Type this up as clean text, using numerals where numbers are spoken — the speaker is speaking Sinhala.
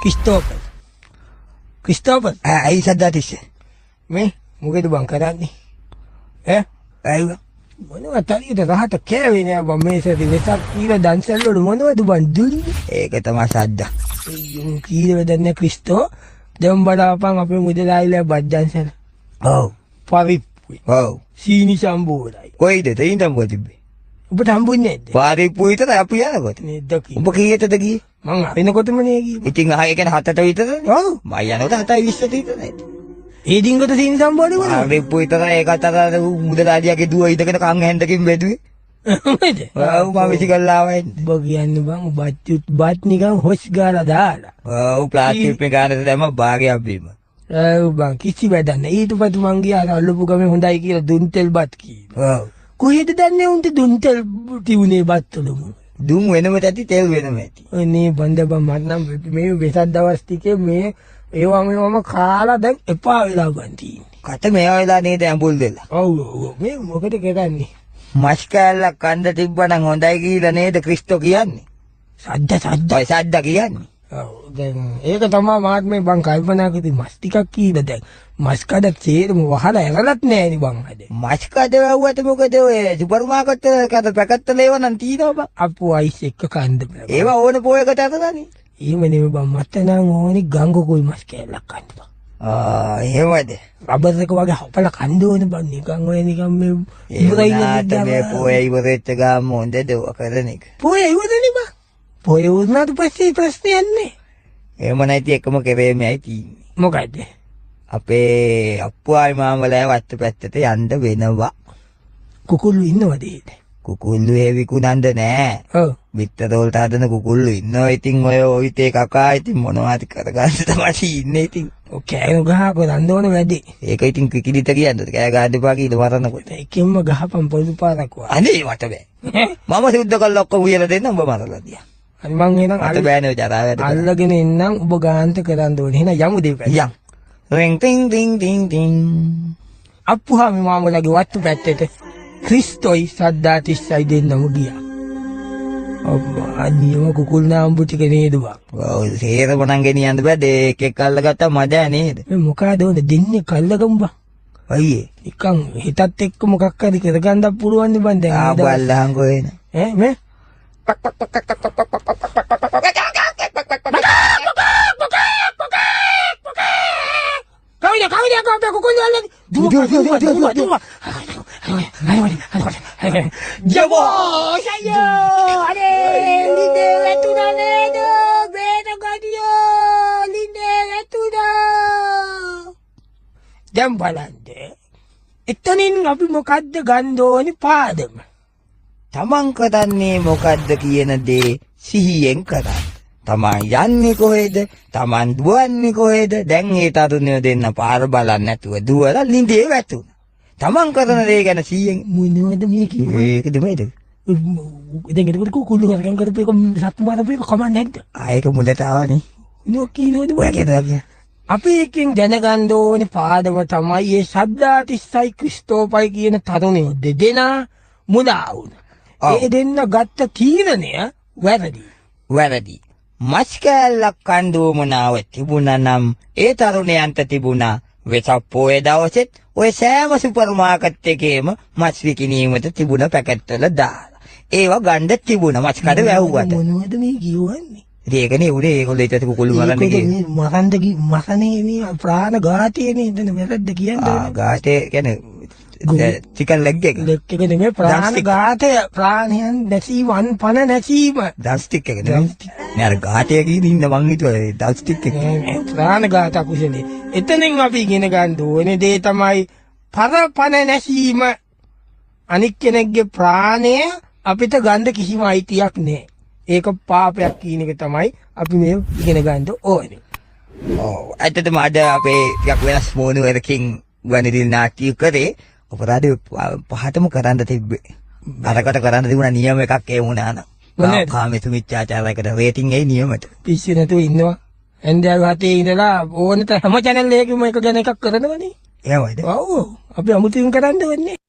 Christopher. Ay sadatis. Me, මොකද බං කරන්නේ? ඈ? Ay මොනවද තනියට රහට කෑවේ නෑ බං මේ සැරේ වෙසක් කියලා දන්සල් වල මොනවද බං දුන්නේ? ඒක තමයි සද්දා. අයියෝ කීරව දන්නේ ක්‍රිස්තෝ දැන් බඩාපන් අපේ මුදලායිලා බද්දන්සල්. ඔව්. පරිප්පුයි. ඔව්. සීනි සම්බෝලයි. කොයිද තේින්දම් කොතිබ්බේ? ඔබට හම්බුන්නේ නැද්ද? පාරිප්පු විතරයි අපි යනකොට. නේද කී. උඹ කීයටද ගියේ? මං අරිනකොටම නේ ගියේ. ඉතින් ආයෙ කියන්නේ 7ට විතරනේ. ඔව්. මම යනකොට 7:20ට විතරයි. ඒ දින්ගොත සීනි සම්බෝලේ වුණා. පාරිප්පු විතරයි ඒකට අර මුදලාලියාගේ දුව ඉදගෙන කන් හැන්දකින් බෙදුවේ. මොකද? ඔව් මම විසිකල්ලා ආවෙන්. ඔබ කියන්නේ බං බත් නිකන් හොස් ගාලා දාලා. ඔව් ප්ලාස්ටික් එක ගන්නද දැම්ම භාගයක් බීම. ඔව් බං කිසි වැඩක් නැහැ. ඊට පස්සේ මං ගියා අර අල්ලපු ගමේ හොඳයි කියලා දුන්තෙල් බත් කීවා. ඔව්. කොහෙද දන්නේ උන්ට දුන්තෙල් තියුනේ බත් වලම. දුම් වෙනම ඇති තෙල් වෙනම ඇති. අනේ බන්දබ මට නම් මේ වෙසක් දවස් ටිකේ මේ ඒවා මේවම කාලා දැන් එපා වෙලා ගන්න තියෙන්නේ. කට මේවා වෙලා නේද ඇඹුල් දෙලා. ඔව් ඔව් මේ මොකද කරන්නේ? මස් කෑල්ලක් කන්න තිබ්බනම් හොඳයි කියලා නේද ක්‍රිස්තෝ කියන්නේ. සද්ද. ඔය සද්දා කියන්නේ. ඔව් දැන් ඒක තමයි මාත් මේ බං කල්පනා කරේ මස් ටිකක් කීලා දැන් මස් කඩ තේරෙම වහලා ඇරලත් නැහැ නේ බං අද. මස් කඩ වැව්වට මොකද ඔය සුපර් මාකට් එකකට පැකට් වල ඒවා නම් තියෙනවා බං. අප්පු අයිස් එක්ක කන්ද බෑ. ඒවා ඕන පොයකට අතනනේ. එහෙම නෙමෙයි බං මට නම් ඕනේ ගංගකුයි මස් කෑල්ලක් කන්න බං. එහෙමද? රබර් එක වගේ හපලා කන්න ඕනේ බං නිකන් ඔය නිකන් මේ ඉවරයිනේ මේ පොය ඉවරෙච්ච ගාම හොඳද ඔය කරන එක. පොය ඉවරනේ බං. පොය උනාට පස්සේ ප්‍රශ්නයක් නැහැ. එහෙම නැති එකම කෙරෙමයි තියෙන්නේ. මොකද? අපේ අප්පුවායි මාමලා වත්ත පැත්තට යන්න වෙනවා. කුකුළු ඉන්නවද ඒද? කුකුල්ලු ඒ විකුණන්න නෑ. ඔව්. විත්තර වලට හදන කුකුල්ලු ඉන්නවා. ඉතින් ඔය ඔයිතේ කකා ඉතින් මොනවද කරගන්න තමයි ඉන්නේ ඉතින්. ඔය කෑනු ගහ කරන්න ඕන වැඩි. ඒක ඉතින් කිකිලිට කියන්නද? කෑ ගන්න එපා කියලා මරනකොට. ඒකෙන්ම ගහපන් පොදු පාරක් වා. අනේ මට බෑ. මම සුද්ධ කළා ඔක්කොම උයලා දෙන්න උඹ මරලා දියා. අර මං එහෙනම් අත බෑනේ ජරා වැඩ. අල්ලගෙන එන්නම් ඔබ ගාන්ත කරන්න ඕනේ. එහෙනම් යමු දෙවියන්. යම්. රින් ටින් ටින් ටින් ටින්. අප්පුහා මේ මාමලගේ වත්තු පැත්තට ක්‍රිස්තෝයි සද්දාතිස්සයි දෙන්නම ගියා. අම්මා අනියම කුකුල් නාම්බු ටික නේද බං. ඔව් සේරම නම් ගෙනියන්න බෑ. දෙක එක්ක අල්ලගත්තා මදෑ නේද? මේ මොකද ඕනේ දෙන්නේ කල්ලගමු බං. අයියේ. නිකන් හිතත් එක්ක මොකක් හරි කරගන්නත් පුළුවන් නේ බං දැන්. ආබල්ලහංගෝ එන. ඈ මේ Kau dia kukuh jalan. Dua. Jabo saya. Ade, linde itu dah lede. Beda gadia. Linde itu dah. Jam balande. Itanin අපි මොකද්ද ගන්න ඕනේ පාදම. තමන් කරන්නේ මොකද්ද කියන දේ සිහියෙන් කරන්න. තමන් යන්නේ කොහෙද? තමන් දුවන්නේ කොහෙද? දැන් ඒ තරුණයෝ දෙන්න පාර බලන්නේ නැතුව දුවලා ලිඳේ වැටුණා. තමන් කරන දේ ගැන සිහියෙන් මොනවද මේ කිව්වේ? ඒකද මේද? දැන් ඒක කුකුළු කරගෙන කරපු එක සත්තු මාරපු එක කමක් නැද්ද? ආයක මුලට ආවනේ. නෝකිනෝද ඔය කියනවා. අපි එකෙන් දැනගන්න ඕනේ පාදම තමයි මේ සද්දාතිස්සයි ක්‍රිස්තෝපයි කියන තරුණයෝ දෙදෙනා මුලා වුණා. ඒ දෙන්න ගත්ත තීරණය වැරදි. වැරදි. මස් කෑල්ලක් කණ්ඩෝමනාව තිබුණා නම් ඒ තරුණයන්ට තිබුණා වෙසක් පොයේ දවසෙත් ඔය සෑම සුපර් මාකට් එකේම මස් විකිණීමට තිබුණ පැකට් වල දාලා. ඒවා ගන්න තිබුණා මස් කඩ වැහුවට. මොනවද මේ කියවන්නේ? ඒකනේ උනේ ඒගොල්ලෝ ඊට කුකුළු මරන්න ගියේ. මරන්නේ මේ ප්‍රාණ ඝාතයනේ එතන වැරද්ද කියන්නේ. ඝාතය කියන්නේ චිකන් ලෙග් එක. ලෙග් එක නෙමෙයි ප්‍රාණ ඝාතය. ප්‍රාණයන් නැසීම පණ නැසීම. ඩස්ටික් එක නෙමෙයි. නෑ අර ඝාතය කියන ඉන්න මං හිතුවා ඩස්ටික් එක. ප්‍රාණ ඝාත කුසලේ. එතනින් අපි ඉගෙන ගන්න ඕනේ දේ තමයි පණ නැසීම. අනික් කෙනෙක්ගේ ප්‍රාණය අපිට ගන්න කිසිම අයිතියක් නෑ. ඒක පාපයක් කියන එක තමයි අපි මේ ඉගෙන ගන්න ඕනේ. ඔව් ඇත්තටම අද අපේ ටිකක් වෙනස් මොනුවරකින් ගණිතින් නාට්‍ය කරේ අපරාධ පහටම කරන්න තිබ්බේ. අරකට කරන්න තිබුණා නියම එකක් ඒ වුණා නම්. කාමීසු මිච්ඡාචාරයකට රේටින් ඒ නියමයට. පිස්සු නැතුව ඉන්නවා. එන්දල් හතේ ඉඳලා ඕනට හැම channel එකකම එක ගැන එකක් කරනවනේ. එහෙමයිද? ඔව් අපි අමුතුවෙන් කරන්න ඕනේ.